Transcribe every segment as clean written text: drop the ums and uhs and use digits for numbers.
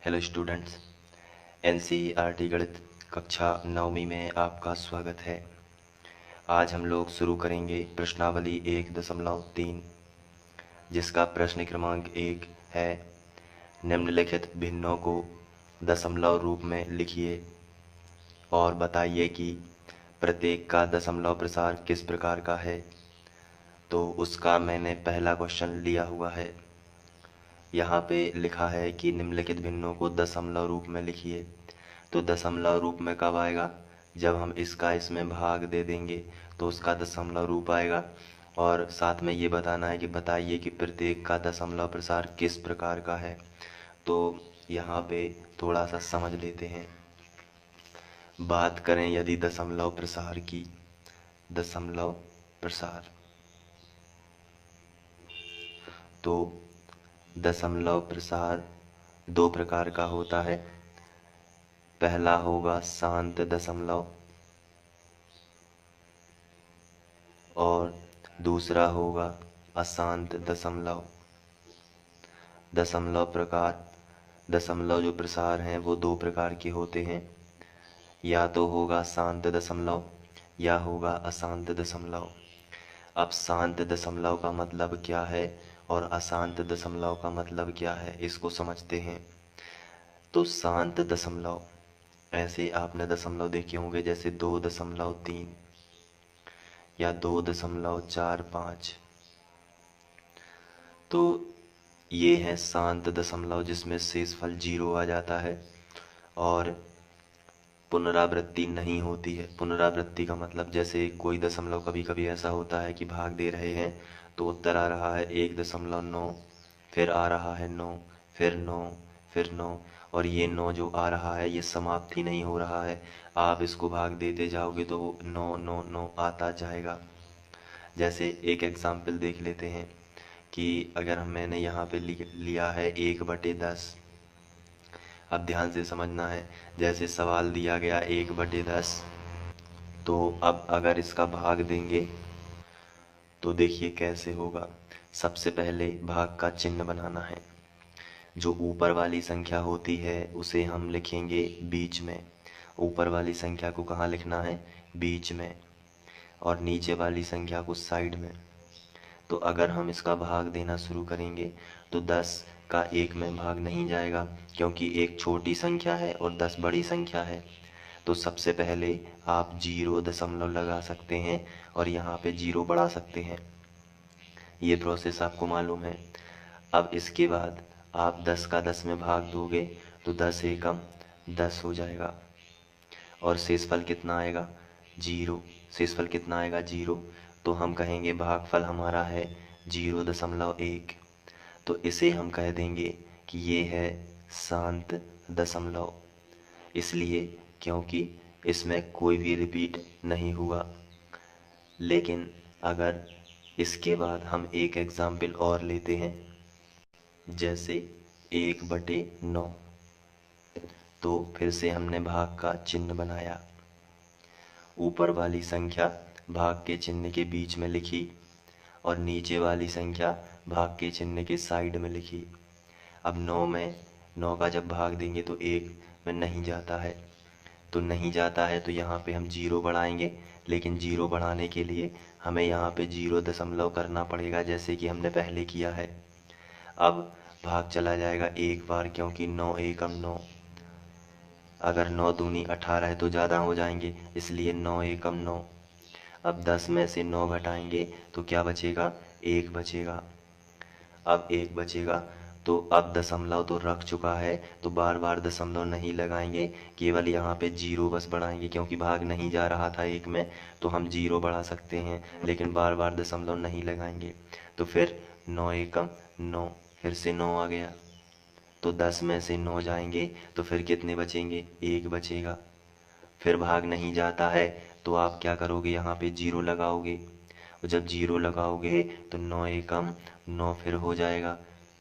Hello students, NCERT गणित कक्षा 9वीं में आपका स्वागत है। आज हम लोग शुरू करेंगे प्रश्नावली 1.3, जिसका प्रश्न क्रमांक 1 है, निम्नलिखित भिन्नों को दशमलव रूप में लिखिए और बताइए कि प्रत्येक का दशमलव प्रसार किस प्रकार का है। तो उसका मैंने पहला क्वेश्चन लिया हुआ है। यहाँ पे लिखा है कि निम्नलिखित भिन्नों को दशमलव रूप में लिखिए। तो दशमलव रूप में कब आएगा? जब हम इसका इसमें भाग दे देंगे तो उसका दशमलव रूप आएगा। और साथ में ये बताना है कि बताइए कि प्रत्येक का दशमलव प्रसार किस प्रकार का है। तो यहाँ पे थोड़ा सा समझ लेते हैं। बात करें यदि दशमलव प्रसार की, दशमलव प्रसार, तो दशमलव प्रसार दो प्रकार का होता है। पहला होगा शांत दशमलव और दूसरा होगा अशांत दशमलव। दशमलव जो प्रसार हैं वो दो प्रकार के होते हैं, या तो होगा शांत दशमलव या होगा अशांत दशमलव। अब शांत दशमलव का मतलब क्या है और अशांत दशमलव का मतलब क्या है, इसको समझते हैं। तो शांत दशमलव, ऐसे आपने दशमलव देखे होंगे जैसे 2.3 या 2.45। तो ये है शांत दशमलव जिसमें शेषफल 0 आ जाता है और पुनरावृत्ति नहीं होती है। पुनरावृत्ति का मतलब जैसे कोई दशमलव कभी कभी ऐसा होता है कि भाग दे रहे हैं तो उत्तर आ रहा है 1.9, फिर आ रहा है 9, फिर 9, फिर 9, और ये 9 जो आ रहा है ये समाप्ति नहीं हो रहा है। आप इसको भाग देते जाओगे तो वो 9 9 9 आता जाएगा। जैसे एक एग्जाम्पल देख लेते हैं कि अगर मैंने यहाँ पे लिया है 1/10। अब ध्यान से समझना है, जैसे सवाल दिया गया 1/10, तो अब अगर इसका भाग देंगे तो देखिए कैसे होगा। सबसे पहले भाग का चिन्ह बनाना है। जो ऊपर वाली संख्या होती है उसे हम लिखेंगे बीच में। ऊपर वाली संख्या को कहाँ लिखना है? बीच में। और नीचे वाली संख्या को साइड में। तो अगर हम इसका भाग देना शुरू करेंगे तो 10 का 1 में भाग नहीं जाएगा, क्योंकि 1 छोटी संख्या है और 10 बड़ी संख्या है। तो सबसे पहले आप 0 दशमलव लगा सकते हैं और यहाँ पे 0 बढ़ा सकते हैं। ये प्रोसेस आपको मालूम है। अब इसके बाद आप 10 का 10 में भाग दोगे तो 10 एकम 10 हो जाएगा और शेषफल कितना आएगा? 0। शेषफल कितना आएगा? 0। तो हम कहेंगे भागफल हमारा है 0.1। तो इसे हम कह देंगे कि ये है शांत दशमलव, इसलिए क्योंकि इसमें कोई भी रिपीट नहीं हुआ। लेकिन अगर इसके बाद हम एक एग्जाम्पल और लेते हैं, जैसे 1/9, तो फिर से हमने भाग का चिन्ह बनाया। ऊपर वाली संख्या भाग के चिन्ह के बीच में लिखी और नीचे वाली संख्या भाग के चिन्ह के साइड में लिखी। अब 9 का जब भाग देंगे तो 1 में नहीं जाता है, तो नहीं जाता है तो यहाँ पे हम 0 बढ़ाएंगे। लेकिन 0 बढ़ाने के लिए हमें यहाँ पे 0 दशमलव करना पड़ेगा, जैसे कि हमने पहले किया है। अब भाग चला जाएगा एक बार, क्योंकि 9 एकम 9। अगर 9 दूनी 18 है तो ज़्यादा हो जाएंगे, इसलिए 9 एकम 9। अब 10 में से 9 घटाएंगे तो क्या बचेगा? 1 बचेगा। अब 1 बचेगा तो अब दशमलव तो रख चुका है तो बार बार दशमलव नहीं लगाएंगे, केवल यहाँ पे 0 बस बढ़ाएंगे, क्योंकि भाग नहीं जा रहा था 1 में तो हम 0 बढ़ा सकते हैं, लेकिन बार बार दशमलव नहीं लगाएंगे। तो फिर 9 एकम 9, फिर से 9 आ गया तो 10 में से 9 जाएंगे तो फिर कितने बचेंगे? 1 बचेगा। फिर भाग नहीं जाता है तो आप क्या करोगे? यहाँ पे 0 लगाओगे, और जब 0 लगाओगे तो 9 एकम 9 फिर हो जाएगा,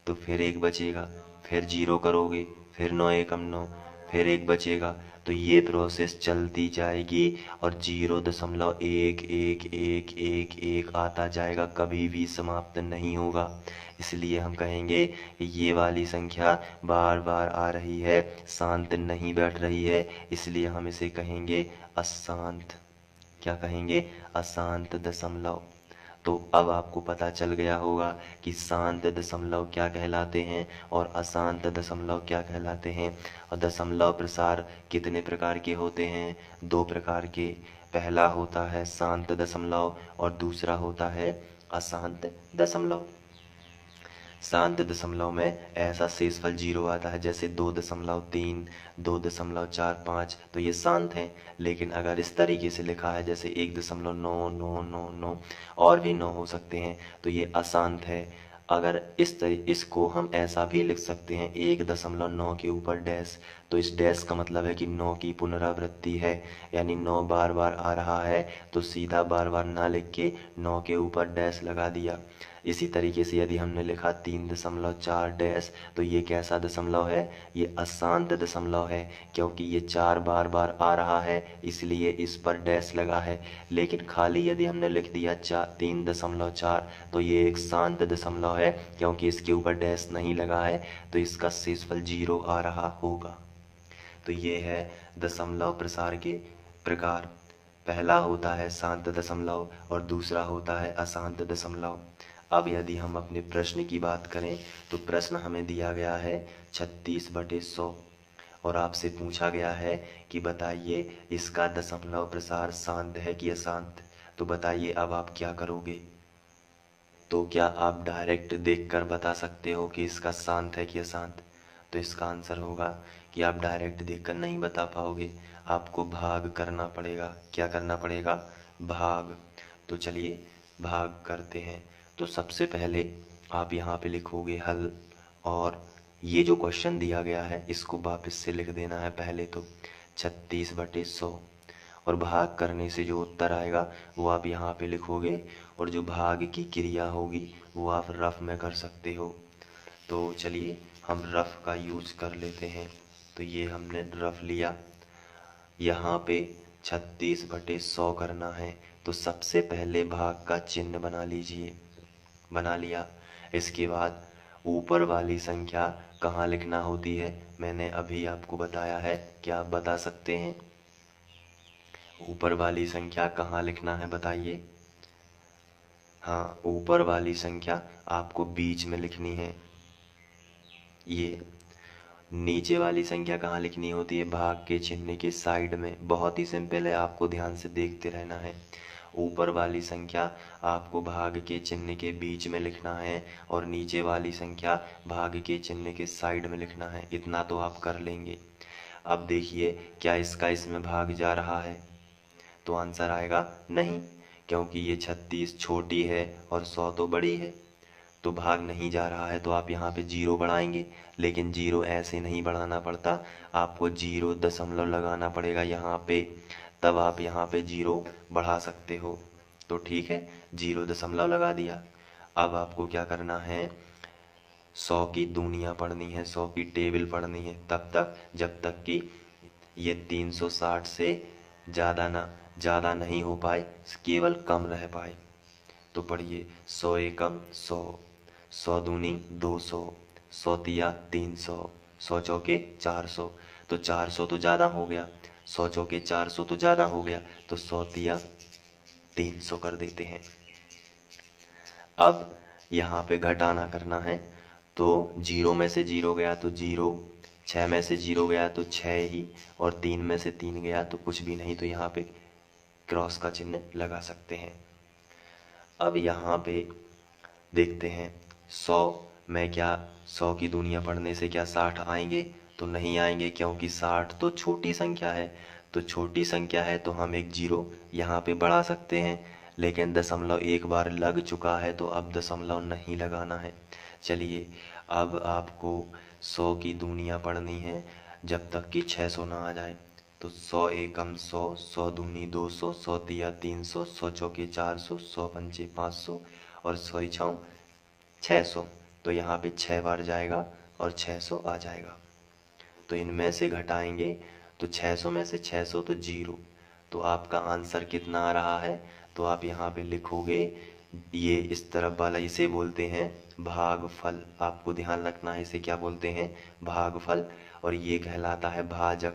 तो फिर 1 बचेगा। फिर 0 करोगे, फिर 9 एकम 9, फिर 1 बचेगा। तो ये प्रोसेस चलती जाएगी और 0.1111 आता जाएगा, कभी भी समाप्त नहीं होगा। इसलिए हम कहेंगे कि ये वाली संख्या बार बार आ रही है, शांत नहीं बैठ रही है, इसलिए हम इसे कहेंगे अशांत। क्या कहेंगे? अशांत दशमलव। तो अब आपको पता चल गया होगा कि शांत दशमलव क्या कहलाते हैं और अशांत दशमलव क्या कहलाते हैं। और दशमलव प्रसार कितने प्रकार के होते हैं? 2 प्रकार के। पहला होता है शांत दशमलव और दूसरा होता है अशांत दशमलव। शांत दशमलव में ऐसा शेषफल 0 आता है, जैसे 2.3, 2.45, तो ये शांत हैं। लेकिन अगर इस तरीके से लिखा है जैसे 1.9999 और भी 9 हो सकते हैं, तो ये अशांत है। अगर इसको हम ऐसा भी लिख सकते हैं 1.9 के ऊपर डैश, तो इस डैश का मतलब है कि 9 की पुनरावृत्ति है, यानी 9 बार बार आ रहा है, तो सीधा बार बार ना लिख के 9 के ऊपर डैश लगा दिया। इसी तरीके से यदि हमने लिखा 3.4 डैश, तो ये कैसा दशमलव है? ये अशांत दशमलव है, क्योंकि ये 4 बार बार आ रहा है, इसलिए इस पर डैश लगा है। लेकिन खाली यदि हमने लिख दिया 3.4, तो ये एक शांत दशमलव है, क्योंकि इसके ऊपर डैश नहीं लगा है, तो इसका शेषफल 0 आ रहा होगा। तो ये है दशमलव प्रसार के प्रकार। पहला होता है शांत दशमलव और दूसरा होता है अशांत दशमलव। अब यदि हम अपने प्रश्न की बात करें, तो प्रश्न हमें दिया गया है 36/100 और आपसे पूछा गया है कि बताइए इसका दशमलव प्रसार शांत है कि अशांत। तो बताइए अब आप क्या करोगे? तो क्या आप डायरेक्ट देखकर बता सकते हो कि इसका शांत है कि अशांत? तो इसका आंसर होगा कि आप डायरेक्ट देखकर नहीं बता पाओगे, आपको भाग करना पड़ेगा। क्या करना पड़ेगा? भाग। तो चलिए भाग करते हैं। तो सबसे पहले आप यहाँ पे लिखोगे हल, और ये जो क्वेश्चन दिया गया है इसको वापस से लिख देना है पहले तो 36/100, और भाग करने से जो उत्तर आएगा वो आप यहाँ पे लिखोगे, और जो भाग की क्रिया होगी वो आप रफ में कर सकते हो। तो चलिए हम रफ का यूज़ कर लेते हैं। तो ये हमने रफ लिया, यहाँ पे 36/100 करना है, तो सबसे पहले भाग का चिन्ह बना लीजिए। बना लिया। इसके बाद ऊपर वाली संख्या कहाँ लिखना होती है, मैंने अभी आपको बताया है, क्या आप बता सकते हैं? ऊपर वाली संख्या कहाँ लिखना है बताइए? हाँ, ऊपर वाली संख्या आपको बीच में लिखनी है। ये नीचे वाली संख्या कहाँ लिखनी होती है? भाग के चिन्ह के साइड में। बहुत ही सिंपल है, आपको ध्यान से देखते रहना है। ऊपर वाली संख्या आपको भाग के चिन्ह के बीच में लिखना है, और नीचे वाली संख्या भाग के चिन्ह के साइड में लिखना है। इतना तो आप कर लेंगे। अब देखिए क्या इसका इसमें भाग जा रहा है? तो आंसर आएगा नहीं, क्योंकि ये 36 छोटी है और 100 तो बड़ी है, तो भाग नहीं जा रहा है। तो आप यहाँ पे 0 बढ़ाएंगे, लेकिन 0 ऐसे नहीं बढ़ाना पड़ता, आपको 0 दशमलव लगाना पड़ेगा यहाँ पे, तब आप यहाँ पे 0 बढ़ा सकते हो। तो ठीक है, 0 दशमलव लगा दिया। अब आपको क्या करना है? 100 की दूनियाँ पढ़नी है, 100 की टेबल पढ़नी है, तब तक जब तक कि ये 360 से ज़्यादा नहीं हो पाए, केवल कम रह पाए। तो पढ़िए 100 एकम 100, 100 दूनी 200, 100 तिया 300, 100 चौके 400। तो 400 तो ज़्यादा हो गया, 100 चौके 400 तो ज़्यादा हो गया, तो 100 तिया 300 कर देते हैं। अब यहाँ पे घटाना करना है, तो 0 में से 0 गया तो 0, 6 में से 0 गया तो 6 ही, और 3 में से 3 गया तो कुछ भी नहीं, तो यहाँ पे क्रॉस का चिन्ह लगा सकते हैं। अब यहाँ पे देखते हैं 100 में क्या 100 की दूनियाँ पढ़ने से क्या 60 आएंगे? तो नहीं आएंगे, क्योंकि 60 तो छोटी संख्या है। तो छोटी संख्या है तो हम एक 0 यहाँ पे बढ़ा सकते हैं, लेकिन दशमलव एक बार लग चुका है, तो अब दशमलव नहीं लगाना है। चलिए अब आपको 100 की दूनियाँ पढ़नी है जब तक कि 600 ना आ जाए। तो 100 एकम 100, 100 दूनी 200, 100 तिया 300, 100 चौके 400, 100 पंचे 500, और 100 छः 600। तो यहाँ पे 6 बार जाएगा और 600 आ जाएगा। तो इनमें से घटाएंगे तो 600 में से 600 तो 0। तो आपका आंसर कितना आ रहा है? तो आप यहाँ पे लिखोगे, ये इस तरफ वाला इसे बोलते हैं भागफल। आपको ध्यान रखना है, इसे क्या बोलते हैं? भागफल। और ये कहलाता है भाजक।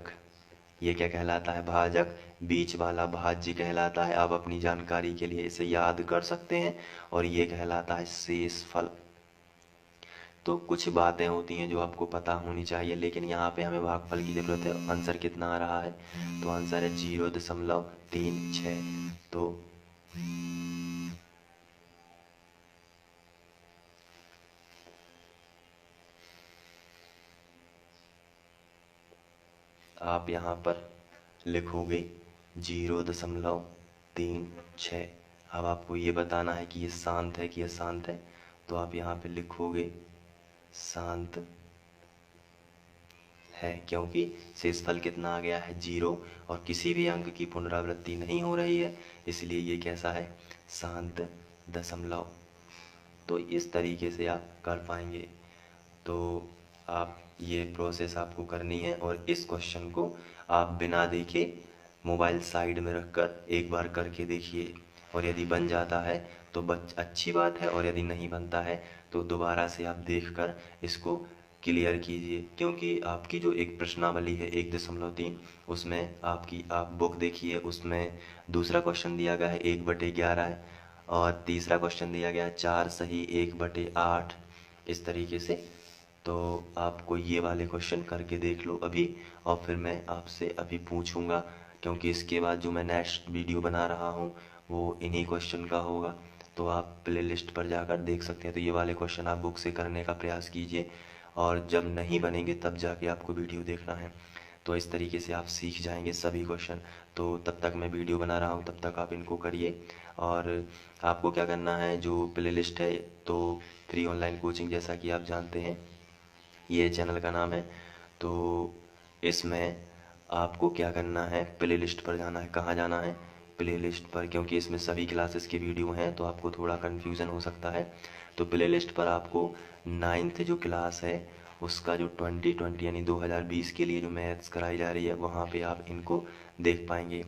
ये क्या कहलाता है? भाजक। बीच वाला भाज्य कहलाता है। आप अपनी जानकारी के लिए इसे याद कर सकते हैं। और ये कहलाता है शेषफल। तो कुछ बातें होती हैं जो आपको पता होनी चाहिए, लेकिन यहाँ पे हमें भागफल की ज़रूरत है। आंसर कितना आ रहा है? तो आंसर है 0.36। तो आप यहाँ पर लिखोगे 0.36। अब आपको ये बताना है कि ये शांत है कि अशांत है। तो आप यहाँ पे लिखोगे शांत है, क्योंकि शेषफल कितना आ गया है? 0। और किसी भी अंक की पुनरावृत्ति नहीं हो रही है, इसलिए ये कैसा है? शांत दशमलव। तो इस तरीके से आप कर पाएंगे। तो आप ये प्रोसेस आपको करनी है, और इस क्वेश्चन को आप बिना देखे मोबाइल साइड में रखकर एक बार करके देखिए। और यदि बन जाता है तो अच्छी बात है, और यदि नहीं बनता है तो दोबारा से आप देखकर इसको क्लियर कीजिए। क्योंकि आपकी जो एक प्रश्नावली है 1.3, उसमें आप बुक देखिए, उसमें दूसरा क्वेश्चन दिया गया है 1/11 है, और तीसरा क्वेश्चन दिया गया है 4 सही 1/8, इस तरीके से। तो आपको ये वाले क्वेश्चन करके देख लो अभी, और फिर मैं आपसे अभी पूछूंगा, क्योंकि इसके बाद जो मैं नेक्स्ट वीडियो बना रहा हूँ वो इन्हीं क्वेश्चन का होगा। तो आप प्लेलिस्ट पर जाकर देख सकते हैं। तो ये वाले क्वेश्चन आप बुक से करने का प्रयास कीजिए, और जब नहीं बनेंगे तब जाके आपको वीडियो देखना है। तो इस तरीके से आप सीख जाएंगे सभी क्वेश्चन। तो तब तक मैं वीडियो बना रहा हूँ, तब तक आप इनको करिए। और आपको क्या करना है, जो प्लेलिस्ट है, तो फ्री ऑनलाइन कोचिंग, जैसा कि आप जानते हैं ये चैनल का नाम है। तो इसमें आपको क्या करना है, प्लेलिस्ट पर जाना है। कहाँ जाना है? प्लेलिस्ट पर, क्योंकि इसमें सभी क्लासेस के वीडियो हैं, तो आपको थोड़ा कन्फ्यूज़न हो सकता है। तो प्लेलिस्ट पर आपको 9th जो क्लास है उसका जो 2020 यानी 2020 के लिए जो मैथ्स कराई जा रही है, वहाँ पे आप इनको देख पाएंगे।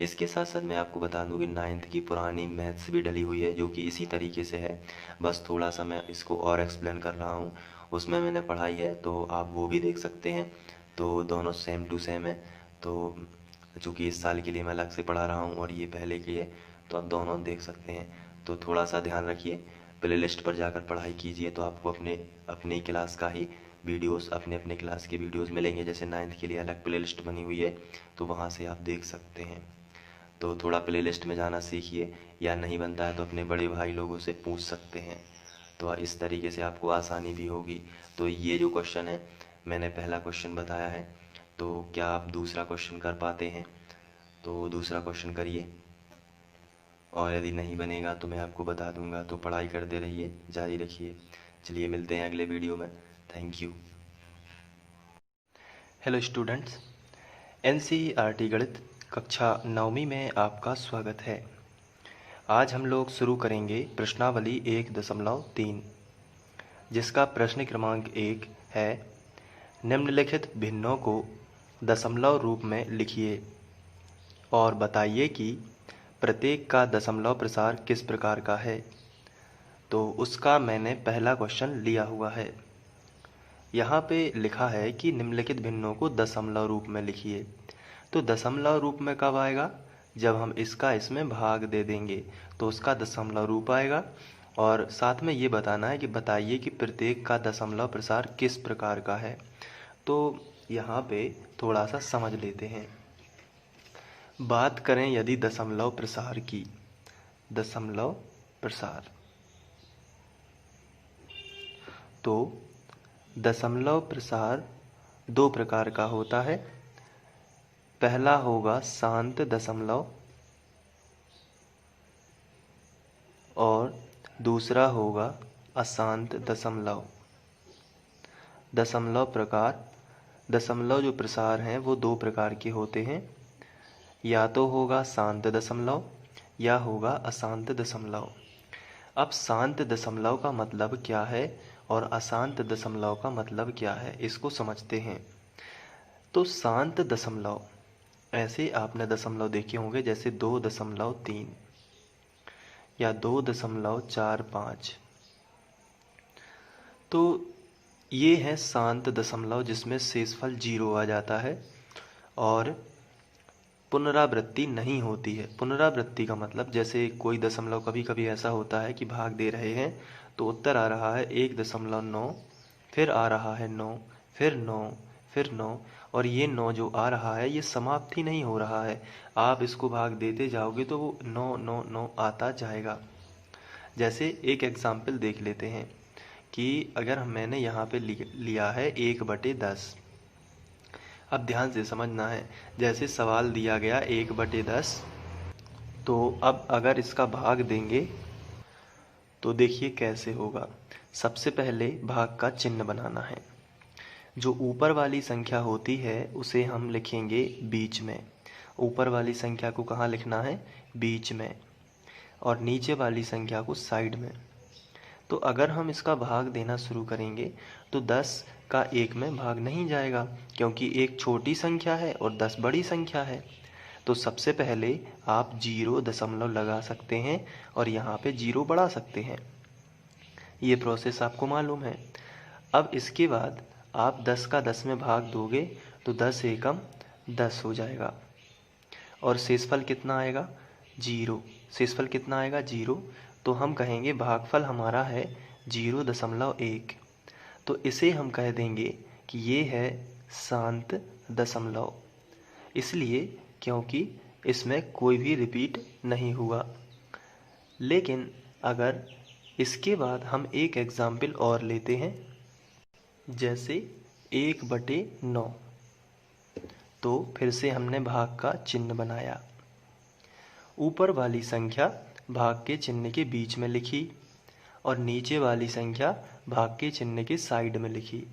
इसके साथ साथ मैं आपको बता दूं कि 9th की पुरानी मैथ्स भी डली हुई है, जो कि इसी तरीके से है। बस थोड़ा सा मैं इसको और एक्सप्लेन कर रहा हूँ, उसमें मैंने पढ़ाई है, तो आप वो भी देख सकते हैं। तो दोनों सेम टू सेम है। तो चूँकि इस साल के लिए मैं अलग से पढ़ा रहा हूँ और ये पहले की है, तो आप दोनों देख सकते हैं। तो थोड़ा सा ध्यान रखिए, प्लेलिस्ट पर जाकर पढ़ाई कीजिए, तो आपको अपनी क्लास का ही वीडियोस, अपने अपने क्लास के वीडियोस मिलेंगे। जैसे 9th के लिए अलग प्लेलिस्ट बनी हुई है, तो वहाँ से आप देख सकते हैं। तो थोड़ा प्लेलिस्ट में जाना सीखिए, या नहीं बनता है तो अपने बड़े भाई लोगों से पूछ सकते हैं। तो इस तरीके से आपको आसानी भी होगी। तो ये जो क्वेश्चन है, मैंने पहला क्वेश्चन बताया है। तो क्या आप दूसरा क्वेश्चन कर पाते हैं? तो दूसरा क्वेश्चन करिए, और यदि नहीं बनेगा तो मैं आपको बता दूंगा। तो पढ़ाई करते रहिए, जारी रखिए। चलिए मिलते हैं अगले वीडियो में। Thank you. Hello students, NCERT गणित कक्षा 9वीं में आपका स्वागत है। आज हम लोग शुरू करेंगे प्रश्नावली 1.3, जिसका प्रश्न क्रमांक 1 है, निम्नलिखित भिन्नों को दशमलव रूप में लिखिए और बताइए कि प्रत्येक का दशमलव प्रसार किस प्रकार का है। तो उसका मैंने पहला क्वेश्चन लिया हुआ है। यहाँ पे लिखा है कि निम्नलिखित भिन्नों को दशमलव रूप में लिखिए। तो दशमलव रूप में कब आएगा? जब हम इसका इसमें भाग दे देंगे तो उसका दशमलव रूप आएगा। और साथ में ये बताना है कि बताइए कि प्रत्येक का दशमलव प्रसार किस प्रकार का है। तो यहाँ पे थोड़ा सा समझ लेते हैं। बात करें यदि दशमलव प्रसार की, दशमलव प्रसार, तो दशमलव प्रसार दो प्रकार का होता है। पहला होगा शांत दशमलव और दूसरा होगा अशांत दशमलव। दशमलव जो प्रसार हैं वो दो प्रकार के होते हैं, या तो होगा शांत दशमलव या होगा अशांत दशमलव। अब शांत दशमलव का मतलब क्या है और अशांत दशमलव का मतलब क्या है, इसको समझते हैं। तो शांत दशमलव, ऐसे आपने दशमलव देखे होंगे जैसे 2.3 या 2.45। तो ये है शांत दशमलव जिसमें शेषफल 0 आ जाता है और पुनरावृत्ति नहीं होती है। पुनरावृत्ति का मतलब जैसे कोई दशमलव कभी कभी ऐसा होता है कि भाग दे रहे हैं तो उत्तर आ रहा है 1.9, फिर आ रहा है 9, फिर 9, फिर 9, और ये 9 जो आ रहा है ये समाप्त ही नहीं हो रहा है। आप इसको भाग देते जाओगे तो वो 9 9 9 आता जाएगा। जैसे एक एग्जाम्पल देख लेते हैं कि अगर मैंने यहाँ पे लिया है 1/10। अब ध्यान से समझना है, जैसे सवाल दिया गया 1/10, तो अब अगर इसका भाग देंगे तो देखिए कैसे होगा। सबसे पहले भाग का चिन्ह बनाना है। जो ऊपर वाली संख्या होती है उसे हम लिखेंगे बीच में। ऊपर वाली संख्या को कहाँ लिखना है? बीच में। और नीचे वाली संख्या को साइड में। तो अगर हम इसका भाग देना शुरू करेंगे तो 10 का 1 में भाग नहीं जाएगा, क्योंकि 1 छोटी संख्या है और 10 बड़ी संख्या है। तो सबसे पहले आप 0 दशमलव लगा सकते हैं और यहाँ पे 0 बढ़ा सकते हैं। ये प्रोसेस आपको मालूम है। अब इसके बाद आप 10 का 10 में भाग दोगे तो 10 एकम 10 हो जाएगा और शेषफल कितना आएगा? 0। शेषफल कितना आएगा? 0। तो हम कहेंगे भागफल हमारा है 0.1। तो इसे हम कह देंगे कि ये है शांत दशमलव, इसलिए क्योंकि इसमें कोई भी रिपीट नहीं हुआ। लेकिन अगर इसके बाद हम एक एग्जाम्पल और लेते हैं, जैसे 1/9, तो फिर से हमने भाग का चिन्ह बनाया। ऊपर वाली संख्या भाग के चिन्ह के बीच में लिखी और नीचे वाली संख्या भाग के चिन्ह के साइड में लिखी।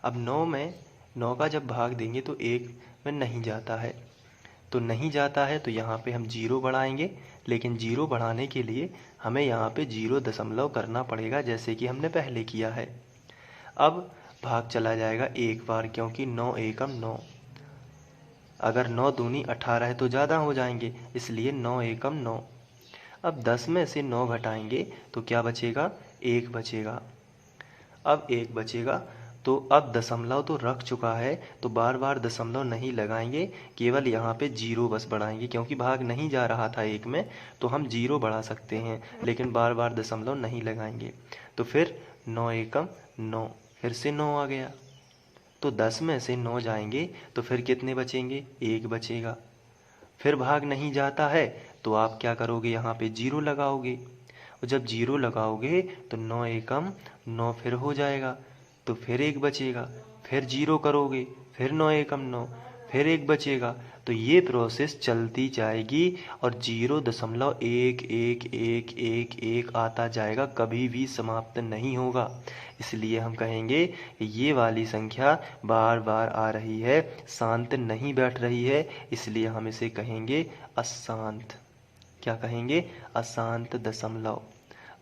अब 9 का जब भाग देंगे तो 1 में नहीं जाता है, तो नहीं जाता है तो यहाँ पे हम 0 बढ़ाएंगे। लेकिन 0 बढ़ाने के लिए हमें यहाँ पे 0 दशमलव करना पड़ेगा, जैसे कि हमने पहले किया है। अब भाग चला जाएगा एक बार, क्योंकि 9 एकम 9। अगर 9 दूनी 18 है तो ज़्यादा हो जाएंगे, इसलिए 9 एकम 9। अब 10 में से 9 घटाएंगे तो क्या बचेगा? 1 बचेगा। अब 1 बचेगा तो अब दशमलव तो रख चुका है, तो बार बार दशमलव नहीं लगाएंगे, केवल यहाँ पे 0 बस बढ़ाएंगे। क्योंकि भाग नहीं जा रहा था 1 में, तो हम 0 बढ़ा सकते हैं, लेकिन बार बार दशमलव नहीं लगाएंगे। तो फिर 9 एकम 9, फिर से 9 आ गया। तो 10 में से 9 जाएंगे तो फिर कितने बचेंगे? 1 बचेगा। फिर भाग नहीं जाता है तो आप क्या करोगे? यहाँ पे 0 लगाओगे, और जब 0 लगाओगे तो 9 एकम 9 फिर हो जाएगा, तो फिर 1 बचेगा। फिर 0 करोगे, फिर 9 एकम 9, फिर 1 बचेगा। तो ये प्रोसेस चलती जाएगी और 0.111111 आता जाएगा, कभी भी समाप्त नहीं होगा। इसलिए हम कहेंगे ये वाली संख्या बार बार आ रही है, शांत नहीं बैठ रही है, इसलिए हम इसे कहेंगे अशांत। क्या कहेंगे? अशांत दशमलव।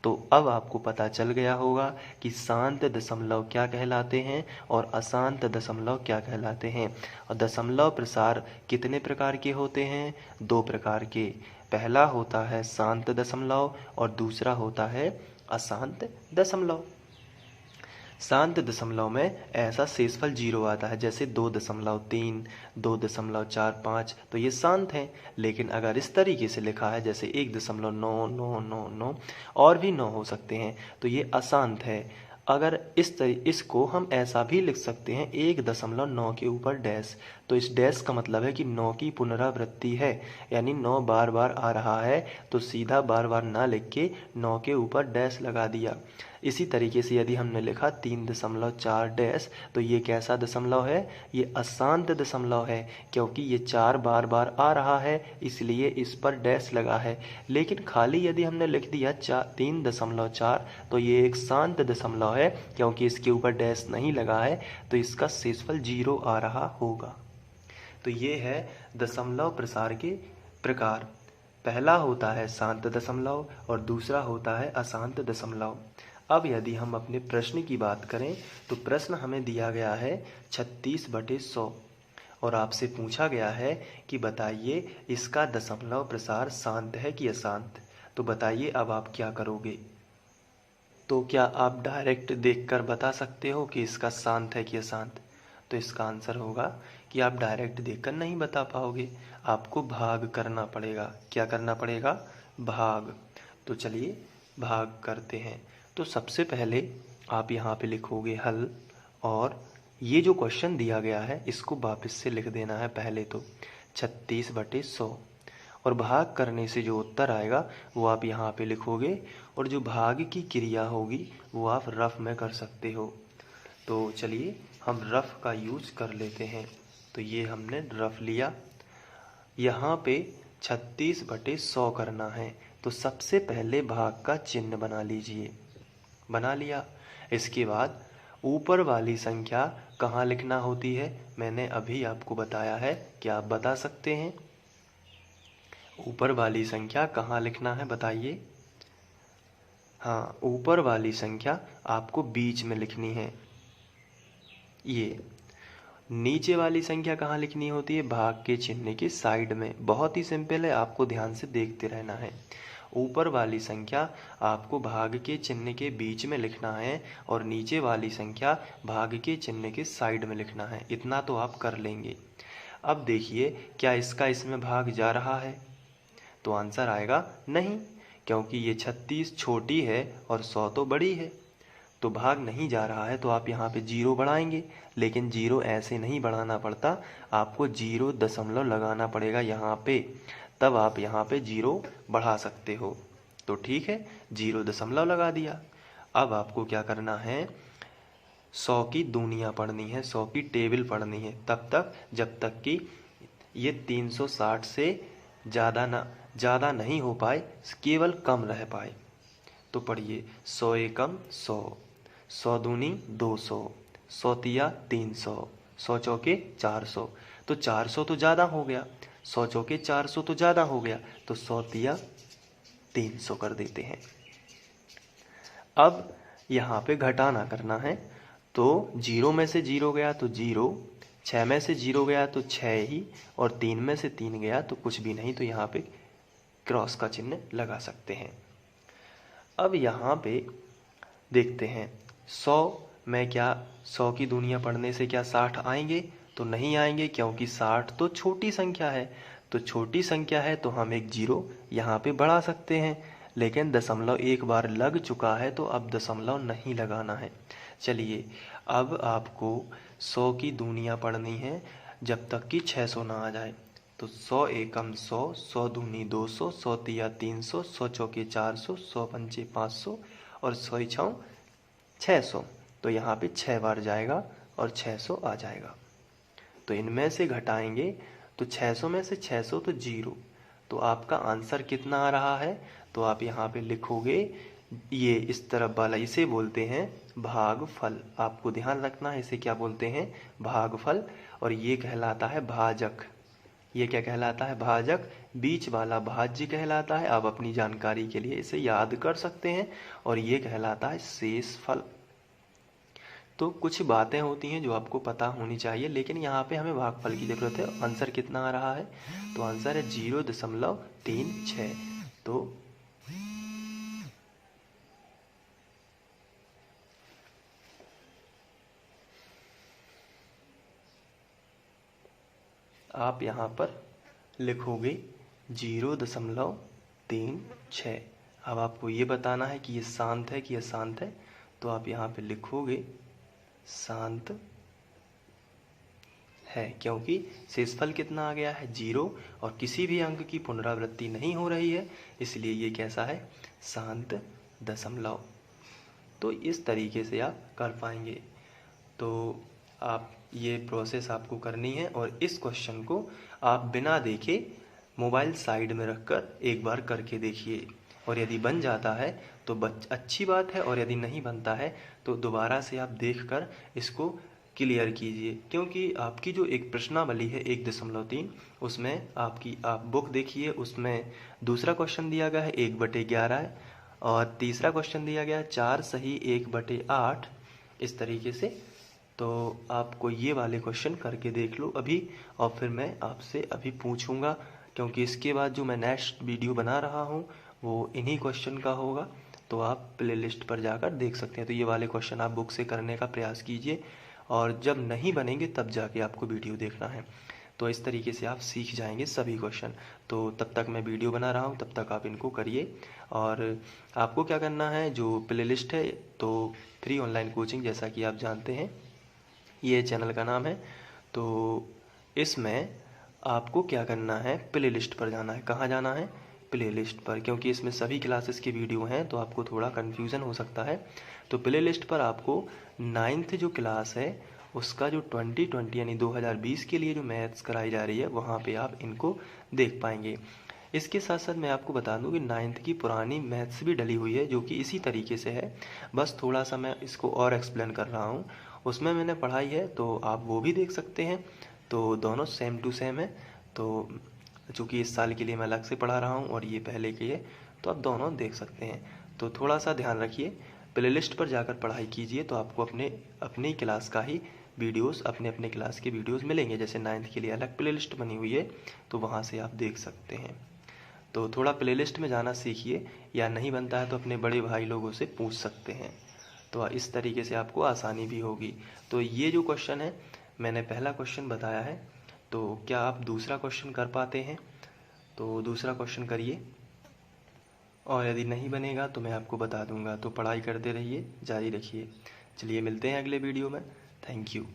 तो अब आपको पता चल गया होगा कि शांत दशमलव क्या कहलाते हैं और अशांत दशमलव क्या कहलाते हैं। और दशमलव प्रसार कितने प्रकार के होते हैं? 2 प्रकार के। पहला होता है शांत दशमलव और दूसरा होता है अशांत दशमलव। शांत दशमलव में ऐसा शेषफल 0 आता है, जैसे 2.3, 2.45, तो ये शांत हैं। लेकिन अगर इस तरीके से लिखा है जैसे 1.9999 और भी 9 हो सकते हैं, तो ये अशांत है। अगर इसको हम ऐसा भी लिख सकते हैं 1.9 के ऊपर डैश, तो इस डैश का मतलब है कि 9 की पुनरावृत्ति है, यानी 9 बार बार आ रहा है, तो सीधा बार बार ना लिख के 9 के ऊपर डैश लगा दिया। इसी तरीके से यदि हमने लिखा 3.4 डैश, तो ये कैसा दशमलव है? ये अशांत दशमलव है, क्योंकि ये 4 बार बार आ रहा है, इसलिए इस पर डैश लगा है। लेकिन खाली यदि हमने लिख दिया 3.4, तो ये एक शांत दशमलव है, क्योंकि इसके ऊपर डैश नहीं लगा है, तो इसका शेषफल 0 आ रहा होगा। तो ये है दशमलव प्रसार के प्रकार। पहला होता है शांत दशमलव और दूसरा होता है अशांत दशमलव। अब यदि हम अपने प्रश्न की बात करें तो प्रश्न हमें दिया गया है 36/100। और आपसे पूछा गया है कि बताइए इसका दशमलव प्रसार शांत है कि अशांत। तो बताइए अब आप क्या करोगे। तो क्या आप डायरेक्ट देखकर बता सकते हो कि इसका शांत है कि अशांत। तो इसका आंसर होगा कि आप डायरेक्ट देखकर नहीं बता पाओगे, आपको भाग करना पड़ेगा। क्या करना पड़ेगा, भाग। तो चलिए भाग करते हैं। तो सबसे पहले आप यहाँ पे लिखोगे हल, और ये जो क्वेश्चन दिया गया है इसको वापस से लिख देना है पहले तो 36/100, और भाग करने से जो उत्तर आएगा वो आप यहाँ पे लिखोगे, और जो भाग की क्रिया होगी वो आप रफ में कर सकते हो। तो चलिए हम रफ का यूज कर लेते हैं। तो ये हमने रफ लिया, यहाँ पे 36/100 करना है। तो सबसे पहले भाग का चिन्ह बना लीजिए। बना लिया। इसके बाद ऊपर वाली संख्या कहाँ लिखना होती है, मैंने अभी आपको बताया है, क्या आप बता सकते हैं ऊपर वाली संख्या कहाँ लिखना है, बताइए। हाँ, ऊपर वाली संख्या आपको बीच में लिखनी है। ये नीचे वाली संख्या कहाँ लिखनी होती है, भाग के चिन्ह के साइड में। बहुत ही सिंपल है, आपको ध्यान से देखते रहना है। ऊपर वाली संख्या आपको भाग के चिन्ह के बीच में लिखना है, और नीचे वाली संख्या भाग के चिन्ह के साइड में लिखना है। इतना तो आप कर लेंगे। अब देखिए क्या इसका इसमें भाग जा रहा है, तो आंसर आएगा नहीं, क्योंकि ये 36 छोटी है और 100 तो बड़ी है, तो भाग नहीं जा रहा है। तो आप यहाँ पे 0 बढ़ाएंगे, लेकिन 0 ऐसे नहीं बढ़ाना पड़ता, आपको 0 दशमलव लगाना पड़ेगा यहाँ पे, तब आप यहाँ पे 0 बढ़ा सकते हो। तो ठीक है, 0 दशमलव लगा दिया। अब आपको क्या करना है, 100 की दूनियाँ पढ़नी है, 100 की टेबल पढ़नी है, तब तक जब तक कि ये 360 से ज़्यादा नहीं हो पाए, केवल कम रह पाए। तो पढ़िए, 100 एकम 100, 100 दूनी 200, 100 तिया 300, 100 चौके 400। तो 400 तो ज़्यादा हो गया, 100 चौके 400 तो ज़्यादा हो गया, तो 100 तिया 300 कर देते हैं। अब यहाँ पे घटाना करना है, तो 0 में से 0 गया तो 0, 6 में से 0 गया तो 6 ही, और 3 में से 3 गया तो कुछ भी नहीं, तो यहाँ पे क्रॉस का चिन्ह लगा सकते हैं। अब यहाँ पे देखते हैं 100 में क्या 100 की दूनियाँ पढ़ने से क्या 60 आएंगे, तो नहीं आएंगे, क्योंकि 60 तो छोटी संख्या है। तो छोटी संख्या है तो हम एक 0 यहाँ पे बढ़ा सकते हैं, लेकिन दशमलव एक बार लग चुका है तो अब दशमलव नहीं लगाना है। चलिए अब आपको 100 की दूनियाँ पढ़नी है जब तक कि 600 ना आ जाए। तो 100 एकम 100, 100 दूनी 200, 100 तिया 300, 100 चौके 400, 100 पंचे 500, और 100 छौ 600। तो यहाँ पे 6 बार जाएगा और 600 आ जाएगा। तो इनमें से घटाएंगे तो 600 में से 600 तो 0, तो आपका आंसर कितना आ रहा है, तो आप यहाँ पे लिखोगे, ये इस तरफ वाला इसे बोलते हैं भागफल। आपको ध्यान रखना है, इसे क्या बोलते हैं, भागफल, और ये कहलाता है भाजक। ये क्या कहलाता है, भाजक। बीच वाला भाज्य कहलाता है, आप अपनी जानकारी के लिए इसे याद कर सकते हैं, और ये कहलाता है शेषफल। तो कुछ बातें होती हैं जो आपको पता होनी चाहिए, लेकिन यहाँ पे हमें भागफल की ज़रूरत है। आंसर कितना आ रहा है, तो आंसर है 0.36। तो आप यहाँ पर लिखोगे 0.36। अब आपको ये बताना है कि ये शांत है कि अशांत है, तो आप यहाँ पे लिखोगे शांत है, क्योंकि शेषफल कितना आ गया है 0, और किसी भी अंक की पुनरावृत्ति नहीं हो रही है, इसलिए ये कैसा है, शांत दशमलव। तो इस तरीके से आप कर पाएंगे। तो आप ये प्रोसेस आपको करनी है, और इस क्वेश्चन को आप बिना देखे मोबाइल साइड में रखकर एक बार करके देखिए, और यदि बन जाता है तो अच्छी बात है, और यदि नहीं बनता है तो दोबारा से आप देखकर इसको क्लियर कीजिए। क्योंकि आपकी जो एक प्रश्नावली है 1.3, उसमें आप बुक देखिए, उसमें दूसरा क्वेश्चन दिया गया है 1/11 है, और तीसरा क्वेश्चन दिया गया है 4 सही 1/8। इस तरीके से तो आपको ये वाले क्वेश्चन करके देख लो अभी, और फिर मैं आपसे अभी पूछूंगा, क्योंकि इसके बाद जो मैं नेक्स्ट वीडियो बना रहा हूँ वो इन्हीं क्वेश्चन का होगा। तो आप प्लेलिस्ट पर जाकर देख सकते हैं। तो ये वाले क्वेश्चन आप बुक से करने का प्रयास कीजिए, और जब नहीं बनेंगे तब जाके आपको वीडियो देखना है। तो इस तरीके से आप सीख जाएंगे सभी क्वेश्चन। तो तब तक मैं वीडियो बना रहा हूँ, तब तक आप इनको करिए। और आपको क्या करना है, जो प्लेलिस्ट है तो फ्री ऑनलाइन कोचिंग, जैसा कि आप जानते हैं ये चैनल का नाम है। तो इसमें आपको क्या करना है, प्ले लिस्ट पर जाना है। कहाँ जाना है, प्ले लिस्ट पर, क्योंकि इसमें सभी क्लासेस की वीडियो हैं तो आपको थोड़ा कन्फ्यूज़न हो सकता है। तो प्ले लिस्ट पर आपको 9th जो क्लास है उसका जो 2020 यानी 2020 के लिए जो मैथ्स कराई जा रही है वहाँ पे आप इनको देख पाएंगे। इसके साथ साथ मैं आपको बता दूं कि 9th की पुरानी मैथ्स भी डली हुई है जो कि इसी तरीके से है, बस थोड़ा सा मैं इसको और एक्सप्लेन कर रहा हूँ। उसमें मैंने पढ़ाई है तो आप वो भी देख सकते हैं। तो दोनों सेम टू सेम है। तो चूँकि इस साल के लिए मैं अलग से पढ़ा रहा हूँ और ये पहले के है, तो आप दोनों देख सकते हैं। तो थोड़ा सा ध्यान रखिए, प्लेलिस्ट पर जाकर पढ़ाई कीजिए तो आपको अपनी क्लास का ही वीडियोस, अपने क्लास के वीडियोस मिलेंगे। जैसे 9th के लिए अलग प्लेलिस्ट बनी हुई है तो वहाँ से आप देख सकते हैं। तो थोड़ा प्लेलिस्ट में जाना सीखिए, या नहीं बनता है तो अपने बड़े भाई लोगों से पूछ सकते हैं। तो इस तरीके से आपको आसानी भी होगी। तो ये जो क्वेश्चन है, मैंने पहला क्वेश्चन बताया है, तो क्या आप दूसरा क्वेश्चन कर पाते हैं? तो दूसरा क्वेश्चन करिए, और यदि नहीं बनेगा तो मैं आपको बता दूंगा। तो पढ़ाई करते रहिए, जारी रखिए। चलिए मिलते हैं अगले वीडियो में। Thank you.